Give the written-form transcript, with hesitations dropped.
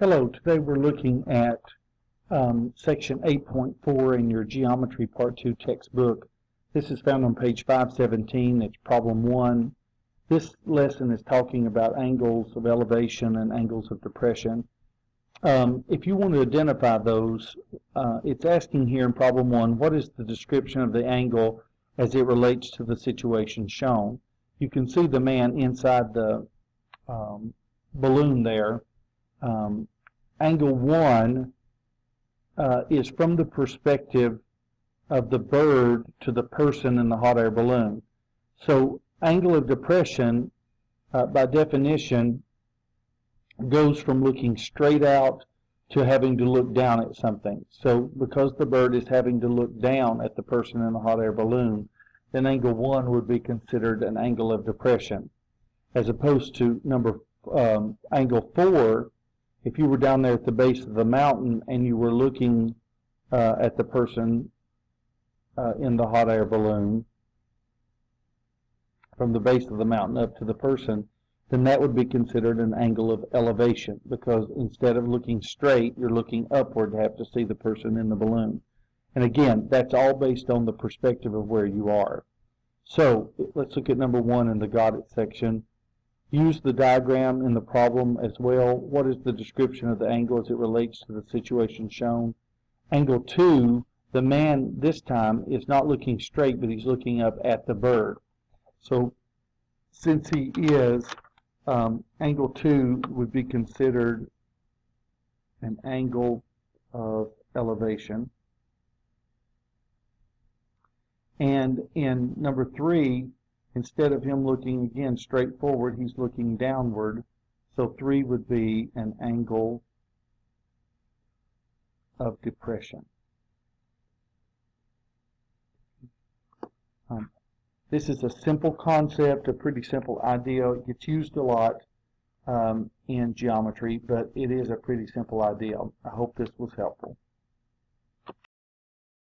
Hello, today we're looking at section 8.4 in your Geometry Part 2 textbook. This is found on page 517. It's problem 1. This lesson is talking about angles of elevation and angles of depression. If you want to identify those, it's asking here in problem 1, what is the description of the angle as it relates to the situation shown? You can see the man inside the balloon there. Angle 1 is from the perspective of the bird to the person in the hot air balloon. So angle of depression, by definition, goes from looking straight out to having to look down at something. So because the bird is having to look down at the person in the hot air balloon, then angle 1 would be considered an angle of depression, as opposed to angle 4. If you were down there at the base of the mountain and you were looking at the person in the hot air balloon from the base of the mountain up to the person, then that would be considered an angle of elevation, because instead of looking straight, you're looking upward to have to see the person in the balloon. And again, that's all based on the perspective of where you are. So let's look at number 1 in the Got It section. Use the diagram in the problem as well. What is the description of the angle as it relates to the situation shown? Angle 2, the man this time is not looking straight, but he's looking up at the bird. So since he is, angle 2 would be considered an angle of elevation. And in number 3, instead of him looking again straight forward, he's looking downward. So 3 would be an angle of depression. This is a simple concept, a pretty simple idea. It gets used a lot in geometry, but it is a pretty simple idea. I hope this was helpful.